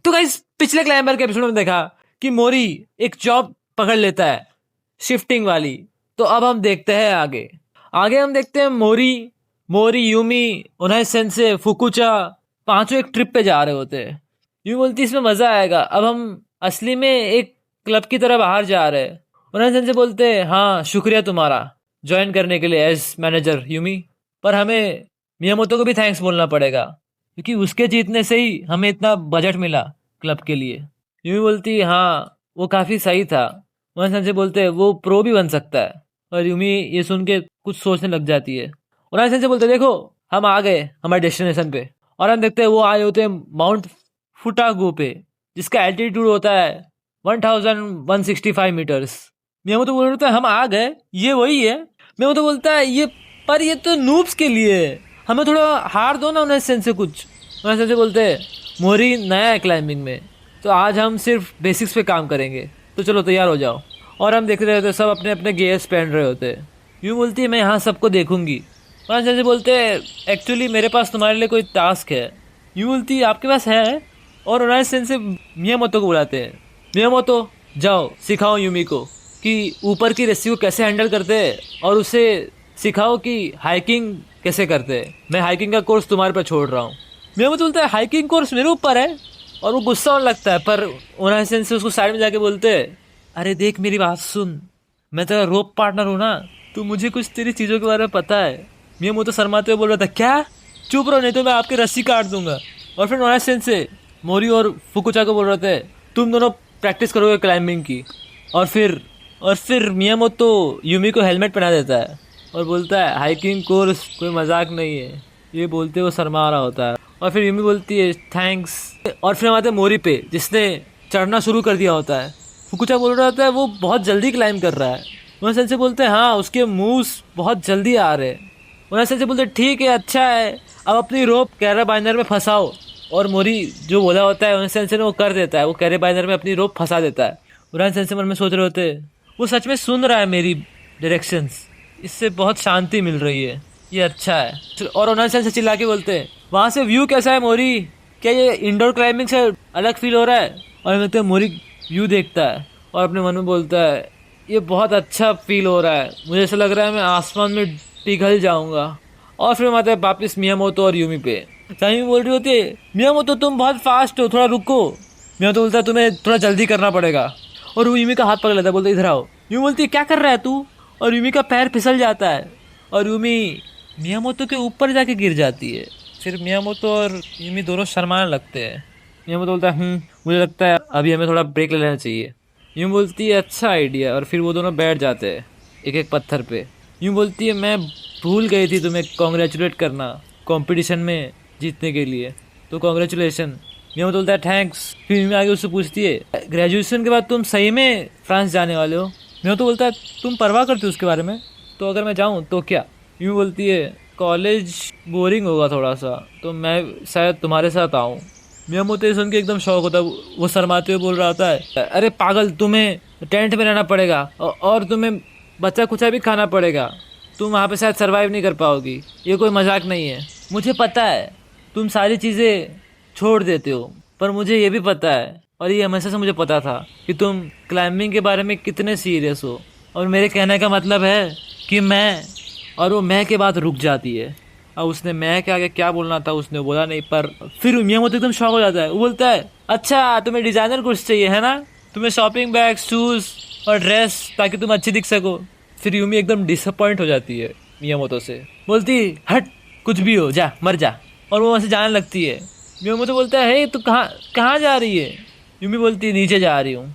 तो गाइस पिछले क्लाइंबर के एपिसोड में देखा कि मोरी एक जॉब पकड़ लेता है शिफ्टिंग वाली। तो अब हम देखते हैं आगे आगे हम देखते हैं मोरी यूमी उनाई सेंसे फुकुचा पांचों एक ट्रिप पे जा रहे होते हैं। यूमी बोलती इसमें मजा आएगा, अब हम असली में एक क्लब की तरह बाहर जा रहे हैं। उनाई सेंसे बोलते हैं हाँ शुक्रिया तुम्हारा ज्वाइन करने के लिए एज मैनेजर यूमी, पर हमें मियामोतो को भी थैंक्स बोलना पड़ेगा क्योंकि उसके जीतने से ही हमें इतना बजट मिला क्लब के लिए। यूमी बोलती हाँ वो काफ़ी सही था। उनाई सेंसे बोलते हैं वो प्रो भी बन सकता है, और यूमी ये सुन के कुछ सोचने लग जाती है। उनाई सेंसे बोलते देखो हम आ गए हमारे डेस्टिनेशन पे, और हम देखते हैं वो आए होते हैं माउंट फुटागो पे जिसका एल्टीट्यूड होता है 1165 मीटर्स। मियामोतो बोल रहा है हम आ गए, ये वही है। मियामोतो बोलता है ये तो नूब्स के लिए है, हमें थोड़ा हार दो ना उनाई सेंसे कुछ। उनाई सेंसे बोलते हैं मोरी नया है क्लाइंबिंग में, तो आज हम सिर्फ बेसिक्स पे काम करेंगे, तो चलो तैयार हो जाओ। और हम देख रहे होते सब अपने अपने गियर्स पहन रहे होते। यूँ बोलती है मैं यहाँ सबको देखूंगी। उनाई सेंसे बोलते हैं एक्चुअली मेरे पास तुम्हारे लिए कोई टास्क है। यूँ बोलती है आपके पास है, और उनाई सेंसे मियामोतो को बुलाते हैं। मियामोतो जाओ सिखाओ यूमी को कि ऊपर की रस्सी को कैसे हैंडल करते हैं, और उसे सिखाओ कि हाइकिंग कैसे करते हैं। मैं हाइकिंग का कोर्स तुम्हारे पर छोड़ रहा हूँ। मियामोतो बोलता है हाइकिंग कोर्स मेरे ऊपर है, और वो गुस्सा होने लगता है। पर उनाई सेंसे उसको साइड में जाके बोलते हैं अरे देख मेरी बात सुन, मैं तेरा रोप पार्टनर हूँ ना, तो मुझे कुछ तेरी चीज़ों के बारे में पता है। मियामोतो शर्माते हुए बोल रहा था क्या, चुप रहो नहीं तो मैं आपकी रस्सी काट दूंगा। और फिर उनाई सेंसे मोरी और फुकुचा को बोल रहे थे तुम दोनों प्रैक्टिस करोगे क्लाइंबिंग की। और फिर मियामोतो यूमी को हेलमेट पहना देता है और बोलता है हाइकिंग कोर्स कोई मजाक नहीं है। ये बोलते हुए शर्मा रहा होता है, और फिर यूमी बोलती है थैंक्स। और फिर हम आते हैं मोरी पे जिसने चढ़ना शुरू कर दिया होता है। फुकुचा बोल रहा होता है वो बहुत जल्दी क्लाइंब कर रहा है। उनाई सेंसे बोलते हैं हाँ उसके मूव्स बहुत जल्दी आ रहे हैं। उनाई सेंसे बोलते हैं ठीक है अच्छा है, अब अपनी रोप कैराबाइनर में फंसाओ। और मोरी जो बोला होता है उनाई सेंसे ने वो कर देता है, वो कैराबाइनर में अपनी रोप फंसा देता है। उनाई सेंसे मन में सोच रहे होते वो सच में सुन रहा है मेरी डायरेक्शंस, इससे बहुत शांति मिल रही है, ये अच्छा है। और उनाई सेंसे चिल्ला के बोलते हैं वहाँ से व्यू कैसा है मोरी, क्या ये इंडोर क्लाइंबिंग से अलग फील हो रहा है। और बोलते हैं मोरी व्यू देखता है और अपने मन में बोलता है ये बहुत अच्छा फील हो रहा है, मुझे ऐसा लग रहा है मैं आसमान में पिघल जाऊंगा। और फिर हम आते हैं वापस मियामोतो और यूमी पे। यूमी बोल रही होती है मियामोतो तुम बहुत फास्ट हो, थोड़ा रुको। मियामोतो बोलता है तुम्हें थोड़ा जल्दी करना पड़ेगा, और वो यूमी का हाथ पकड़ लेता है, बोलता है इधर आओ। यूमी बोलती है क्या कर रहा है तू, और यूमी का पैर फिसल जाता है और यूमी मियामोतो के ऊपर जाके गिर जाती है। फिर मियामोतो और यूमी दोनों शर्माने लगते हैं। मियामोतो बोलता है मुझे लगता है अभी हमें थोड़ा ब्रेक ले लेना चाहिए। यूमी बोलती है अच्छा आइडिया, और फिर वो दोनों बैठ जाते हैं एक एक पत्थर पे। यूँ बोलती है मैं भूल गई थी तुम्हें कॉन्ग्रेचुलेट करना कंपटीशन में जीतने के लिए, तो कॉन्ग्रेचुलेशन। मियामोतो बोलता है थैंक्स। फिर यूमी आगे उससे पूछती है ग्रेजुएशन के बाद तुम सही में फ्रांस जाने वाले हो। मियामोतो बोलता है तुम परवाह करती हो उसके बारे में, तो अगर मैं जाऊँ तो क्या। यूमी बोलती है कॉलेज बोरिंग होगा थोड़ा सा, तो मैं शायद तुम्हारे साथ आऊँ। मियामोतो ये सुन के एकदम शौक होता है, वो शर्माते हुए बोल रहा होता है अरे पागल तुम्हें टेंट में रहना पड़ेगा और तुम्हें बच्चा कुचा भी खाना पड़ेगा, तुम वहाँ पे शायद सरवाइव नहीं कर पाओगी, ये कोई मजाक नहीं है। मुझे पता है तुम सारी चीज़ें छोड़ देते हो, पर मुझे ये भी पता है और ये हमेशा से मुझे पता था कि तुम क्लाइंबिंग के बारे में कितने सीरियस हो। और मेरे कहने का मतलब है कि मैं, और वो मैं के बाद रुक जाती है। अब उसने मैं के आगे क्या बोलना था उसने बोला नहीं, पर फिर मियामोतो एकदम शॉक हो जाता है। वो बोलता है अच्छा तुम्हें डिज़ाइनर कुछ चाहिए है ना, तुम्हें शॉपिंग बैग शूज़ और ड्रेस ताकि तुम अच्छी दिख सको। फिर यूमी एकदम डिसअपॉइंट हो जाती है मियामोतो से, बोलती हट कुछ भी हो जा मर जा, और वो वहाँ से जाने लगती है। मियामोतो बोलता है हे तू कहाँ जा रही है। यूमी बोलती है नीचे जा रही हूँ।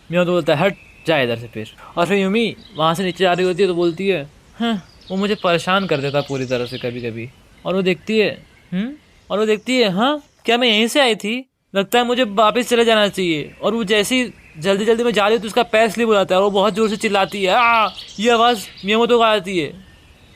मियामोतो बोलता है हट जा इधर से फिर। और फिर यूमी वहाँ से नीचे जा रही होती है तो बोलती है हाँ वो मुझे परेशान कर देता पूरी तरह से कभी कभी। और वो देखती है हाँ क्या मैं यहीं से आई थी, लगता है मुझे वापस चले जाना चाहिए। और वो जैसी जल्दी जल्दी में जा रही है तो उसका पैर स्लिप हो जाता है और वो बहुत ज़ोर से चिल्लाती है ये आवाज़ मियामोतो को आती है।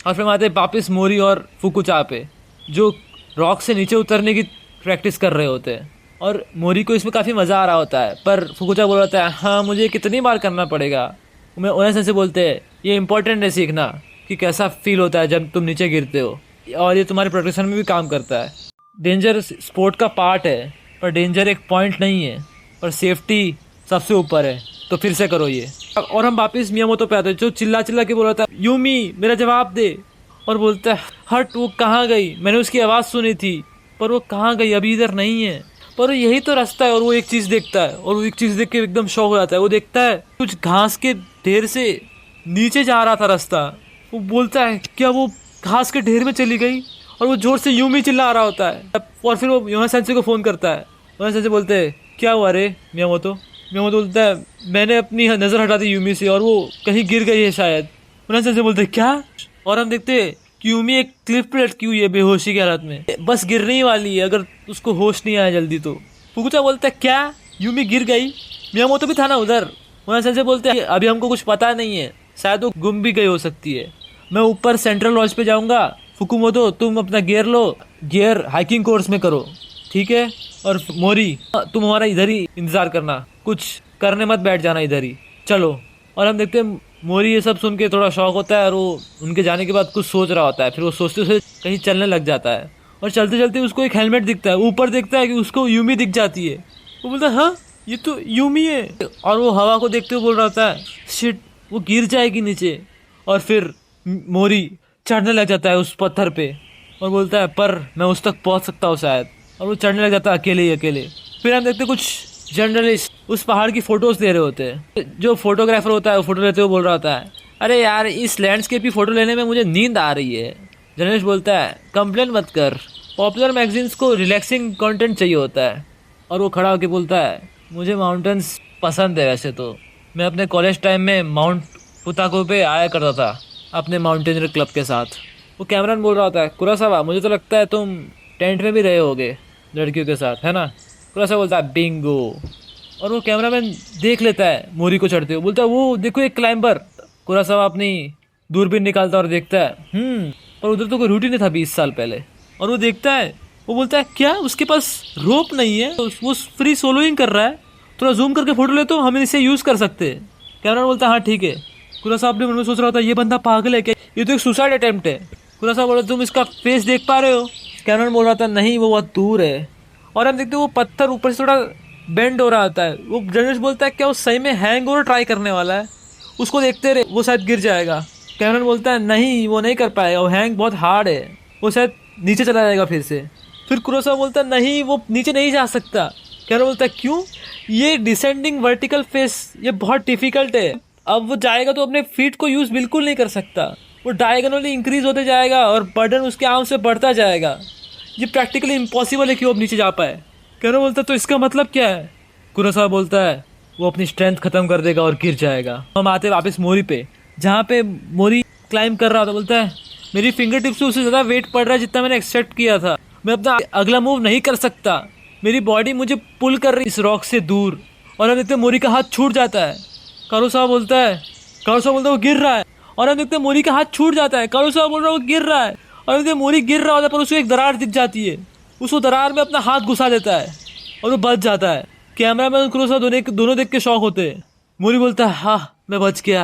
और फिर हम आते हैं वापस मोरी और फुकुचा पे जो रॉक से नीचे उतरने की प्रैक्टिस कर रहे होते हैं। और मोरी को इसमें काफ़ी मज़ा आ रहा होता है, पर फुकुचा बोल रहा है हाँ मुझे कितनी बार करना पड़ेगा। मैं उन्हें से बोलते हैं ये इंपॉर्टेंट है सीखना कि कैसा फील होता है जब तुम नीचे गिरते हो, और ये तुम्हारे प्रोटेक्शन में भी काम करता है। डेंजर स्पोर्ट का पार्ट है, पर डेंजर एक पॉइंट नहीं है, पर सेफ्टी सबसे ऊपर है, तो फिर से करो ये। और हम वापस मियामोतो पे आते हैं, जो चिल्ला चिल्ला के बोल रहा था, यूमी मेरा जवाब दे। और बोलता है, हट, वो कहाँ गई? मैंने उसकी आवाज़ सुनी थी, पर वो कहाँ गई? अभी इधर नहीं है। पर यही तो रास्ता है। और वो एक चीज़ देखता है, और वो एक चीज़ देख के एकदम शॉक हो जाता है। वो देखता है कुछ घास के ढेर से नीचे जा रहा था रास्ता। वो बोलता है, क्या वो घास के ढेर में चली गई? और वो जोर से यूमी चिल्ला रहा होता है। और फिर वो योना सेंसे को फ़ोन करता है। योना सेंसे बोलते हैं, क्या हुआ रे मियामोतो? मियामोतो बोलता है, मैंने अपनी नज़र हटा दी यूमी से, और वो कहीं गिर गई है शायद। योना सेंसे बोलते हैं, क्या? और हम देखते हैं कि यूमी एक क्लिफ पे लटकी हुई है बेहोशी की हालत में, बस गिरने ही वाली है अगर उसको होश नहीं आया जल्दी तो। फुकुचा बोलता है, क्या यूमी गिर गई? मियामोतो भी था ना उधर। योना सेंसे बोलते हैं, अभी हमको कुछ पता नहीं है, शायद वो गुम भी गई हो सकती है। मैं ऊपर सेंट्रल लॉज पे जाऊंगा। फुकुमोतो, तुम अपना गियर लो, गियर हाइकिंग कोर्स में करो, ठीक है? और मोरी, तुम हमारा इधर ही इंतजार करना, कुछ करने मत बैठ जाना इधर ही, चलो। और हम देखते हैं मोरी ये सब सुन के थोड़ा शौक होता है, और वो उनके जाने के बाद कुछ सोच रहा होता है। फिर वो सोचते सोचते कहीं चलने लग जाता है, और चलते चलते उसको एक हेलमेट दिखता है। ऊपर देखता है कि उसको यूमी दिख जाती है। वो बोलता है, हाँ ये तो यूमी है। और वो हवा को देखते हुए बोल रहा होता है, शिट, वो गिर जाएगी नीचे। और फिर मोरी चढ़ने लग जाता है उस पत्थर पे, और बोलता है, पर मैं उस तक पहुंच सकता हूँ शायद। और वो चढ़ने लग जाता है अकेले ही अकेले। फिर हम देखते कुछ जर्नलिस्ट उस पहाड़ की फोटोज ले रहे होते हैं। जो फोटोग्राफर होता है वो फोटो लेते हुए बोल रहा होता है, अरे यार, इस लैंडस्केप की फोटो लेने में मुझे नींद आ रही है। जर्नलिस्ट बोलता है, कंप्लेन मत कर, पॉपुलर मैगजीन्स को रिलैक्सिंग कंटेंट चाहिए होता है। और वो खड़ा होकर बोलता है, मुझे माउंटेन्स पसंद है, वैसे तो मैं अपने कॉलेज टाइम में माउंट पुताको पे आया करता था अपने माउंटेनियर क्लब के साथ। वो कैमरन बोल रहा होता है, कुरासावा, मुझे तो लगता है तुम टेंट में भी रहे होगे लड़कियों के साथ, है ना? कुरासावा बोलता है, बिंगो। और वो कैमरामैन देख लेता है मोरी को चढ़ते हुए, बोलता है, वो देखो एक क्लाइंबर। कुरासावा अपनी दूरबीन निकालता है और देखता है, पर उधर तो कोई रूट ही नहीं था 20 साल पहले। और वो देखता है, वो बोलता है, क्या उसके पास रोप नहीं है? वो फ्री सोलोइंग कर रहा है, थोड़ा जूम करके फोटो ले तो हम इसे यूज़ कर सकते हैं। कैमरामैन बोलता है, हाँ ठीक है। कुरासावा अपने मन में सोच रहा था, ये बंदा पागल है क्या? ये तो एक सुसाइड अटेम्प्ट है। कुरासावा बोला, तुम इसका फेस देख पा रहे हो? कैमरामैन बोल रहा था, नहीं, वो बहुत दूर है। और हम देखते हैं वो पत्थर ऊपर से थोड़ा बेंड हो रहा होता है। वो जर्नलिस्ट बोलता है, क्या वो सही में हैंग ओवर ट्राई करने वाला है? उसको देखते रहे, वो शायद गिर जाएगा। कैमरामैन बोलता है, नहीं, वो नहीं कर पाएगा, वो हैंग बहुत हार्ड है, वो शायद नीचे चला जाएगा फिर से। फिर कुरासावा बोलता है, नहीं, वो नीचे नहीं जा सकता। कैमरामैन बोलता है, क्यों? ये डिसेंडिंग वर्टिकल फेस, ये बहुत डिफिकल्ट है। अब वो जाएगा तो अपने फीट को यूज़ बिल्कुल नहीं कर सकता, वो डायगोनली इंक्रीज होते जाएगा और बर्डन उसके आर्म से बढ़ता जाएगा। ये प्रैक्टिकली इम्पॉसिबल है कि वो अब नीचे जा पाए। कैमरा बोलता है, तो इसका मतलब क्या है? कुरासावा बोलता है, वो अपनी स्ट्रेंथ खत्म कर देगा और गिर जाएगा। हम आते वापस मोरी पे, जहाँ पे मोरी क्लाइंब कर रहा था। बोलता है, मेरी फिंगर टिप्स से उससे ज़्यादा वेट पड़ रहा है जितना मैंने एक्सपेक्ट किया था। मैं अपना अगला मूव नहीं कर सकता, मेरी बॉडी मुझे पुल कर रही इस रॉक से दूर। और हम देखते हैं मोरी का हाथ छूट जाता है। कुरासावा बोलता है, वो गिर रहा है। और हम देखते हैं मोरी का हाथ छूट जाता है। कुरासावा बोल रहा है, वो गिर रहा है। और हम देखते हैं मोरी गिर रहा होता है, पर उसको एक दरार दिख जाती है। उसको दरार में अपना हाथ घुसा देता है और वो बच जाता है। कैमरामैन और कुरासावा दोनों देख के शौक होते हैं। मोरी बोलता है, हाँ मैं बच गया।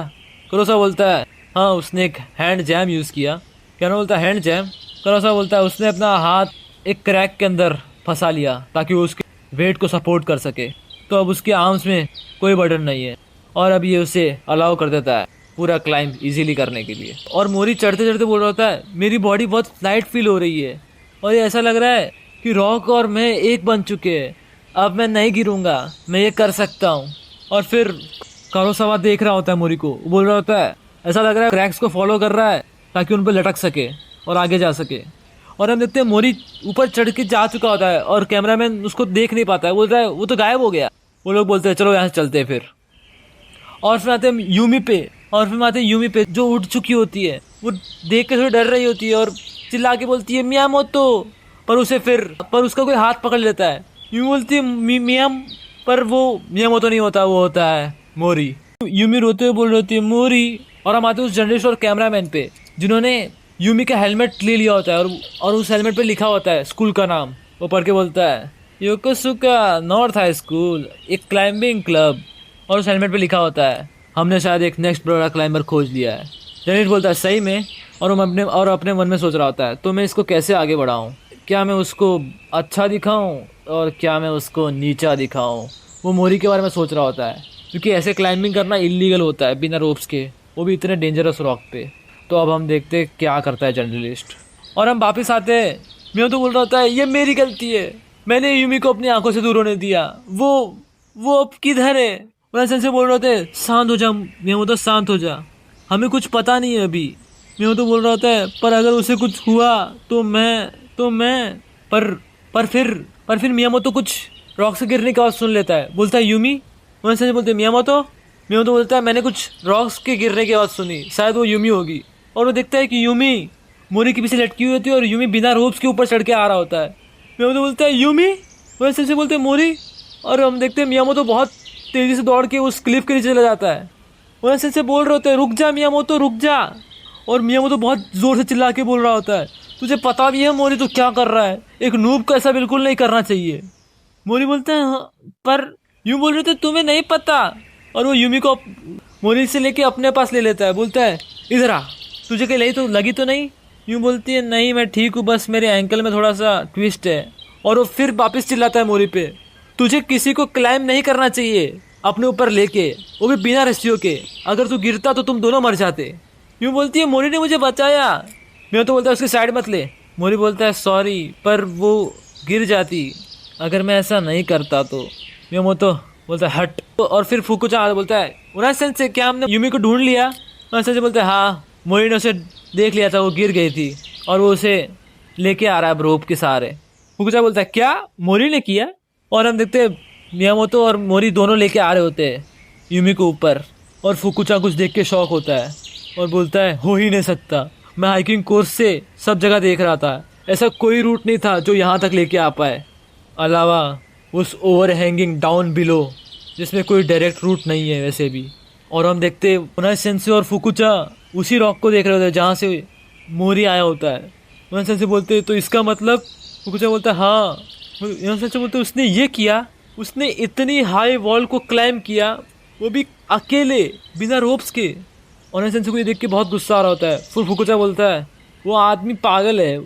कुरासावा बोलता है, हाँ उसने एक हैंड जैम यूज़ किया। कैमरा बोलता है, हैंड जैम? कुरासावा बोलता है, उसने अपना हाथ एक क्रैक के अंदर फंसा लिया ताकि वो उसके वेट को सपोर्ट कर सके। तो अब उसके आर्म्स में कोई बर्डन नहीं है, और अब ये उसे अलाउ कर देता है पूरा क्लाइंब इजीली करने के लिए। और मोरी चढ़ते चढ़ते बोल रहा होता है, मेरी बॉडी बहुत लाइट फील हो रही है, और ये ऐसा लग रहा है कि रॉक और मैं एक बन चुके हैं। अब मैं नहीं गिरूंगा, मैं ये कर सकता हूँ। और फिर कुरासावा देख रहा होता है मोरी को, बोल रहा होता है, ऐसा लग रहा है क्रैक्स को फॉलो कर रहा है ताकि उन पर लटक सके और आगे जा सके। और हम देखते हैं मोरी ऊपर चढ़ के जा चुका होता है और कैमरामैन उसको देख नहीं पाता है, बोलता है वो तो गायब हो गया। वो लोग बोलते हैं, चलो यहाँ से चलते हैं फिर। और फिर आते हैं यूमी पे, जो उठ चुकी होती है। वो देख के थोड़ी डर रही होती है और चिल्ला के बोलती है, मियामोतो। पर उसका कोई हाथ पकड़ लेता है। यूमी बोलती है, मियाम, पर वो मियामोतो नहीं होता, वो होता है मोरी। यूमी रोते हुए बोल रही होती है, मोरी। और हम आते हैं उस जर्नलिस्ट और कैमरामैन पे, जिन्होंने यूमी का हेलमेट ले लिया होता है, और उस हेलमेट पे लिखा होता है स्कूल का नाम। वो पढ़ के बोलता है, योकोसुका नॉर्थ हाई स्कूल, एक क्लाइंबिंग क्लब। और उस हेलमेट पे लिखा होता है, हमने शायद एक नेक्स्ट बड़ा क्लाइंबर खोज लिया है। जर्नलिस्ट बोलता है, सही में? और अपने मन में सोच रहा होता है, तो मैं इसको कैसे आगे बढ़ाऊँ? क्या मैं उसको अच्छा दिखाऊँ और क्या मैं उसको नीचा दिखाऊं। वो मोरी के बारे में सोच रहा होता है, क्योंकि ऐसे क्लाइंबिंग करना इलीगल होता है बिना रोप्स के, वो भी इतने डेंजरस रॉक पे। तो अब हम देखते हैं क्या करता है जर्नलिस्ट। और हम वापस आते हैं। मैं तो बोल रहा होता है ये मेरी गलती है, मैंने यूमी को अपनी आंखों से दूर होने दिया। वो अब किधर है। उन्हें से बोल रहे होते शांत हो जा मैं तो शांत हो जा, हमें कुछ पता नहीं है अभी। मैं तो बोल रहा होता है पर अगर उसे कुछ हुआ तो मैं पर फिर मियामोतो कुछ रॉक से गिरने की आवाज़ सुन लेता है। बोलता है यूमी। उन्हें से बोलते मियामोतो। मियामोतो बोलता है मैंने कुछ रॉक्स के गिरने की आवाज़ सुनी, शायद वो यूमी होगी। और वो देखता है कि यूमी मोरी के पीछे लटकी हुई होती है और यूमी बिना रोप्स के ऊपर चढ़ के आ रहा होता है। मियामोतो बोलता है यूमी। वैसे से बोलते हैं मोरी। और हम देखते हैं मियामोतो बहुत तेज़ी से दौड़ के उस क्लिफ के नीचे चला जाता है। वैसे से बोल रहे होते हैं रुक जा मियामोतो रुक जा। और मियामोतो बहुत ज़ोर से चिल्ला के बोल रहा होता है तुझे पता भी है मोरी तो क्या कर रहा है, एक नूब को ऐसा बिल्कुल नहीं करना चाहिए। मोरी बोलता है हाँ, पर यूँ बोल रहे थे तुम्हें नहीं पता। और वो यूमी को मोरी से लेके अपने पास ले लेता है। बोलता है इधर आ, तुझे कहीं लगी तो नहीं। यूँ बोलती है नहीं मैं ठीक हूँ, बस मेरे एंकल में थोड़ा सा ट्विस्ट है। और वो फिर वापस चिल्लाता है मोरी पे तुझे किसी को क्लाइम नहीं करना चाहिए अपने ऊपर लेके, वो भी बिना रस्सियों के। अगर तू गिरता तो तुम दोनों मर जाते। यूँ बोलती है मोरी ने मुझे बचाया। मैं तो बोलता है उसकी साइड मत ले। मोरी बोलता है सॉरी पर वो गिर जाती अगर मैं ऐसा नहीं करता तो। मैं तो बोलता है हट। और फिर फुकुचा बोलता है उन्हें से क्या हमने यूमी को ढूंढ लिया। उन्हें से बोलता है हाँ मोरी ने उसे देख लिया था, वो गिर गई थी और वो उसे लेके आ रहा है रोप के सहारे। फुकुचा बोलता है क्या मोरी ने किया। और हम देखते हैं मियामोतो और मोरी दोनों लेके आ रहे होते हैं यूमी को ऊपर। और फुकुचा कुछ देख के शॉक होता है और बोलता है हो ही नहीं सकता, मैं हाइकिंग कोर्स से सब जगह देख रहा था, ऐसा कोई रूट नहीं था जो यहाँ तक लेके आ पाए, अलावा उस ओवर हैंगिंग डाउन बिलो जिसमें कोई डायरेक्ट रूट नहीं है वैसे भी। और हम देखते हैं उनाई सेंसे और फुकुचा उसी रॉक को देख रहे होते हैं जहाँ से मोरी आया होता है। उनाई सेंसे बोलते तो इसका मतलब। फुकुचा बोलता है हाँ। उनाई सेंसे बोलते उसने ये किया, उसने इतनी हाई वॉल को क्लाइम किया, वो भी अकेले बिना रोप्स के। उनाई सेंसे को ये देख के बहुत गुस्सा आ रहा होता है। फिर फुकुचा बोलता है वो आदमी पागल है,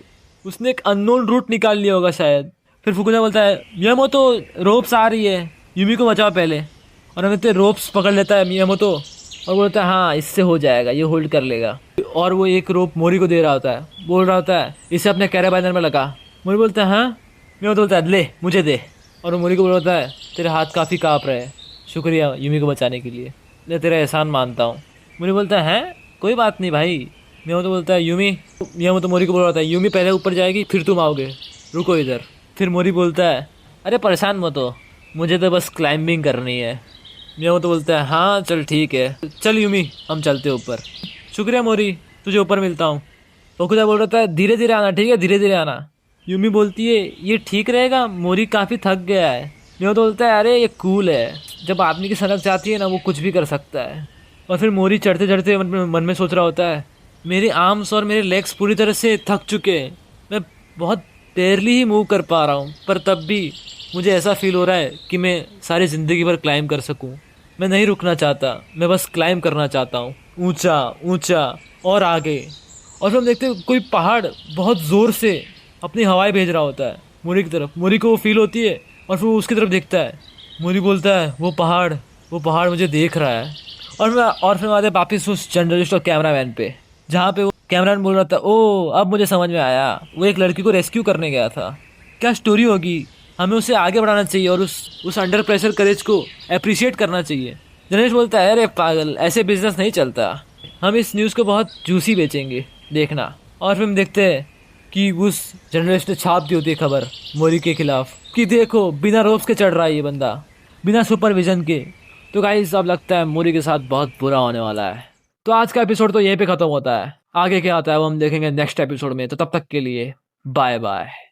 उसने एक अननोन रूट निकाल लिया होगा शायद। फिर फुकुचा बोलता है मियामोतो रोप्स आ रही है, यूमी को बचाओ पहले। और हमें तो रोप्स पकड़ लेता है मियामोतो और बोलता है हाँ इससे हो जाएगा, ये होल्ड कर लेगा। और वो एक रोप मोरी को दे रहा होता है, बोल रहा होता है इसे अपने कैराबाइनर में लगा। मोरी बोलता है हाँ। मियामोतो बोलता है ले मुझे दे। और वो मोरी को बोलता है तेरे हाथ काफ़ी काँप रहे हैं, शुक्रिया यूमी को बचाने के लिए, ले तेरा एहसान मानता हूँ। मोरी बोलता है कोई बात नहीं भाई। मियामोतो बोलता है यूमी। मियामोतो मोरी को बोल रहा था यूमी पहले ऊपर जाएगी फिर तुम आओगे, रुको इधर। फिर मोरी बोलता है अरे परेशान मत हो, मुझे तो बस क्लाइंबिंग करनी है। मियामोतो बोलता है हाँ चल ठीक है, चल यूमी हम चलते ऊपर। शुक्रिया मोरी, तुझे ऊपर मिलता हूँ। फुकुचा बोल रहा था धीरे धीरे आना, ठीक है धीरे धीरे आना। यूमी बोलती है ये ठीक रहेगा, मोरी काफ़ी थक गया है। मियामोतो बोलता है अरे ये कूल है, जब आदमी की सनक जाती है ना वो कुछ भी कर सकता है। और फिर मोरी चढ़ते चढ़ते मन में सोच रहा होता है मेरे आर्म्स और मेरे लेग्स पूरी तरह से थक चुके हैं, मैं बहुत बेयरली ही मूव कर पा रहा हूँ, पर तब भी मुझे ऐसा फील हो रहा है कि मैं सारी ज़िंदगी भर क्लाइंब कर सकूँ। मैं नहीं रुकना चाहता, मैं बस क्लाइंब करना चाहता हूँ, ऊंचा ऊंचा और आगे। और फिर हम देखते हैं कोई पहाड़ बहुत ज़ोर से अपनी हवाएं भेज रहा होता है मोरी की तरफ। मोरी को वो फील होती है और फिर वो उसकी तरफ देखता है। मोरी बोलता है वो पहाड़ मुझे देख रहा है। और फिर आते वापस उस जर्नलिस्ट और कैमरामैन पे, जहाँ पे वो कैमरामैन बोल रहा था ओ अब मुझे समझ में आया, वो एक लड़की को रेस्क्यू करने गया था। क्या स्टोरी होगी, हमें उसे आगे बढ़ाना चाहिए और उस अंडर प्रेशर करेज को अप्रिशिएट करना चाहिए। जर्नलिस्ट बोलता है अरे पागल ऐसे बिजनेस नहीं चलता, हम इस न्यूज़ को बहुत जूसी बेचेंगे देखना। और फिर हम देखते हैं कि उस जर्नलिस्ट ने छाप दी होती है खबर मोरी के खिलाफ कि देखो बिना रोप्स के चढ़ रहा है ये बंदा, बिना सुपरविजन के। तो गाइस अब लगता है मोरी के साथ बहुत बुरा होने वाला है। तो आज का एपिसोड तो यहीं पे ख़त्म होता है, आगे क्या आता है वो हम देखेंगे नेक्स्ट एपिसोड में। तो तब तक के लिए बाय बाय।